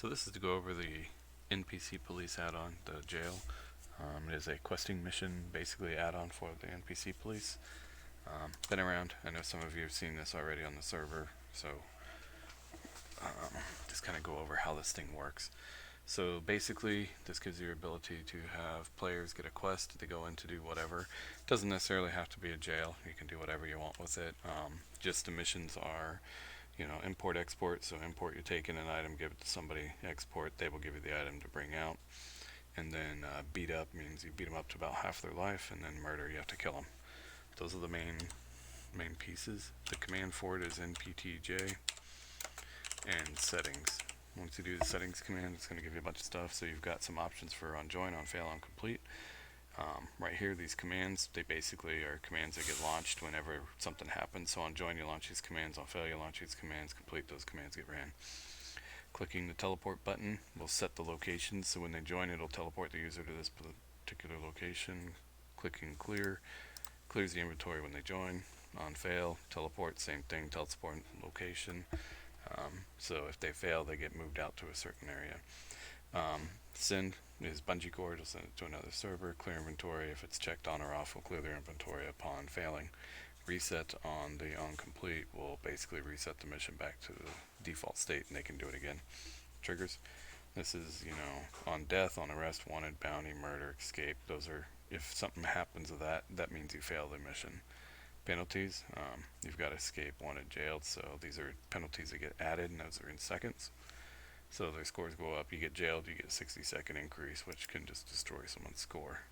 So this is to go over the NPC Police add-on, TheJail. It is a questing mission, basically add-on for the NPC Police. Been around. I know some of you have seen this already on the server, so just kind of go over how this thing works. So basically, this gives you the ability to have players get a quest to go in to do whatever. Doesn't necessarily have to be a jail. You can do whatever you want with it. Just the missions are, import, export. So import, you take in an item, give it to somebody. Export, they will give you the item to bring out. And then beat up means you beat them up to about half their life, and then murder, you have to kill them. Those are the main pieces. The command for it is nptj and settings. Once you do the settings command, it's going to give you a bunch of stuff. So you've got some options for on join, on fail, on complete. Right here, these commands, they basically are commands that get launched whenever something happens. So on join, you launch these commands. On fail, you launch these commands. Complete, those commands get ran. Clicking the teleport button will set the location. So when they join, it'll teleport the user to this particular location. Clicking clear clears the inventory when they join. On fail, teleport, same thing, teleport location. So if they fail, they get moved out to a certain area. Send is bungee cord, will send it to another server. Clear inventory, if it's checked on or off, will clear their inventory upon failing. Reset on the on complete will basically reset the mission back to the default state and they can do it again. Triggers, this is, on death, on arrest, wanted, bounty, murder, escape. Those are, if something happens to that means you fail the mission. Penalties, you've got escape, wanted, jailed, so these are penalties that get added, and those are in seconds. So their scores go up. You get jailed, you get a 60-second increase, which can just destroy someone's score.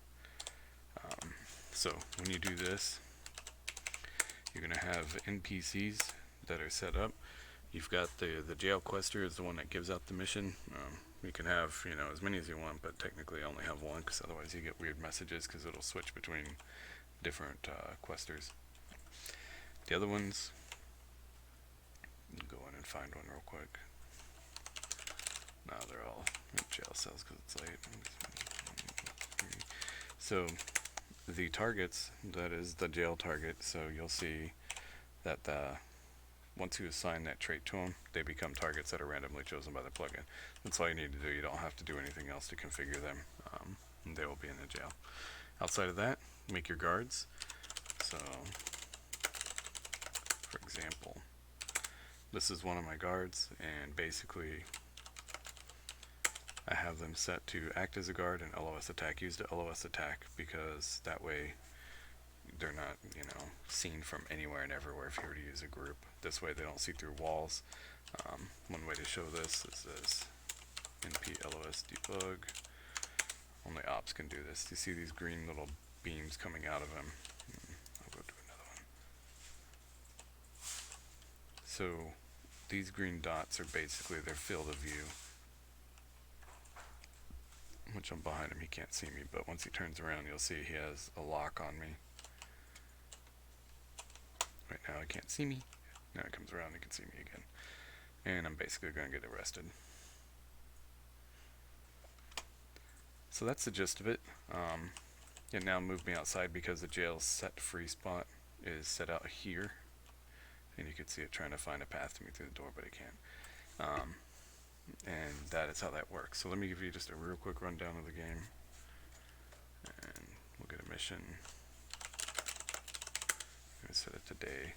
So when you do this, you're going to have NPCs that are set up. You've got the jail quester is the one that gives out the mission. You can have as many as you want, but technically only have one, because otherwise you get weird messages, because it'll switch between different questers. The other ones, go in and find one real quick. Now they're all in jail cells because it's late. So the targets, that is the jail target, so you'll see that once you assign that trait to them, they become targets that are randomly chosen by the plugin. That's all you need to do. You don't have to do anything else to configure them. And they will be in the jail. Outside of that, make your guards. So for example, this is one of my guards, and basically I have them set to act as a guard and LOS attack. Use the LOS attack because that way they're not, seen from anywhere and everywhere if you were to use a group. This way they don't see through walls. One way to show this is this np LOS debug. Only ops can do this. You see these green little beams coming out of them. I'll go do another one. So these green dots are basically their field of view. Which I'm behind him, he can't see me, but once he turns around you'll see he has a lock on me. Right now he can't see me. Now he comes around, he can see me again. And I'm basically going to get arrested. So that's the gist of it. It now moved me outside because the jail's set free spot is set out here. And you can see it trying to find a path to me through the door, but it can't. And that is how that works. So let me give you just a real quick rundown of the game. And we'll get a mission. I'm going to set it to day.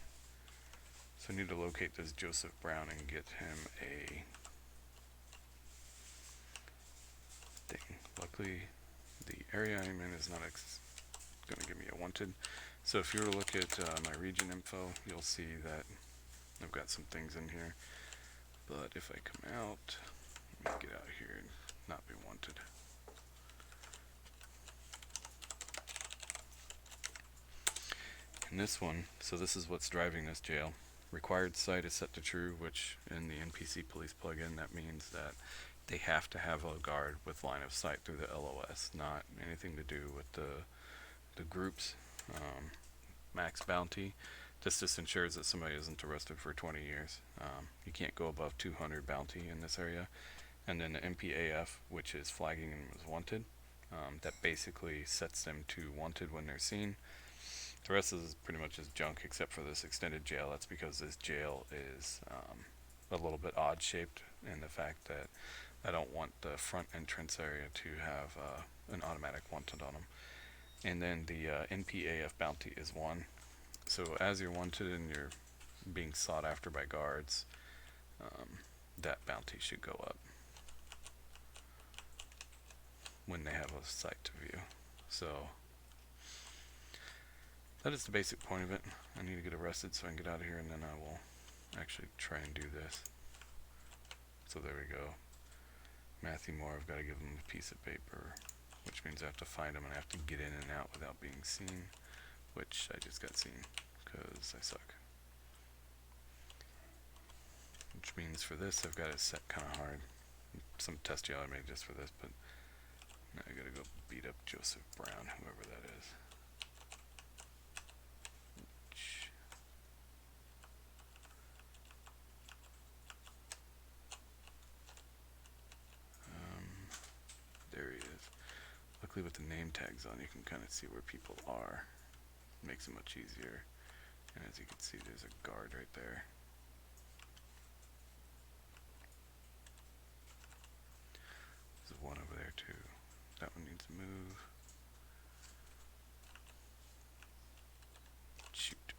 So I need to locate this Joseph Brown and get him a thing. Luckily, the area I'm in is not going to give me a wanted. So if you were to look at my region info, you'll see that I've got some things in here. But if I come out, let me get out here and not be wanted. In this one, so this is what's driving this jail. Required site is set to true, which in the NPC Police plugin, that means that they have to have a guard with line of sight through the LOS, not anything to do with the groups. Max bounty. This just ensures that somebody isn't arrested for 20 years. You can't go above 200 bounty in this area. And then the MPAF, which is flagging them as wanted. That basically sets them to wanted when they're seen. The rest is pretty much just junk except for this extended jail. That's because this jail is a little bit odd shaped in the fact that I don't want the front entrance area to have an automatic wanted on them. And then the NPAF bounty is 1. So as you're wanted and you're being sought after by guards, that bounty should go up when they have a sight to view. So that is the basic point of it. I need to get arrested so I can get out of here, and then I will actually try and do this. So there we go. Matthew Moore, I've got to give him a piece of paper, which means I have to find him and I have to get in and out without being seen, which I just got seen because I suck. Which means for this I've got it set kind of hard. Some test jail I made just for this, but now I gotta go beat up Joseph Brown, whoever that is. There he is. Luckily with the name tags on you can kind of see where people are. It makes it much easier. And as you can see, there's a guard right there. There's one over there too. That one needs to move. Shoot.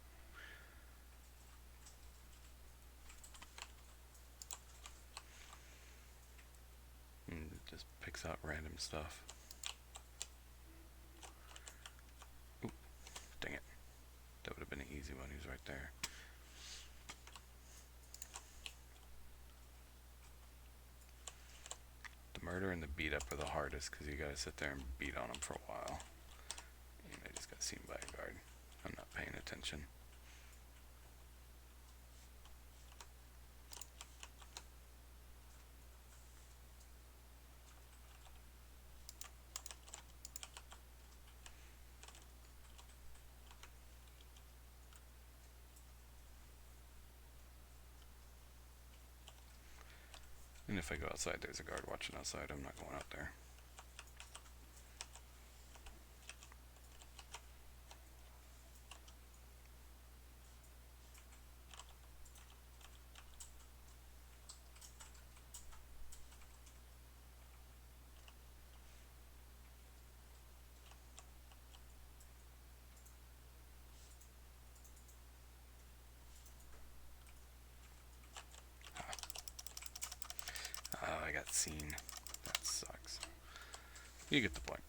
And it just picks out random stuff. Oop, dang it. That would have been an easy one. He was right there. The murder and the beat up are the hardest because you gotta sit there and beat on them for a while. And I just got seen by a guard. I'm not paying attention. And if I go outside, there's a guard watching outside. I'm not going out there. I got seen. That sucks. You get the point.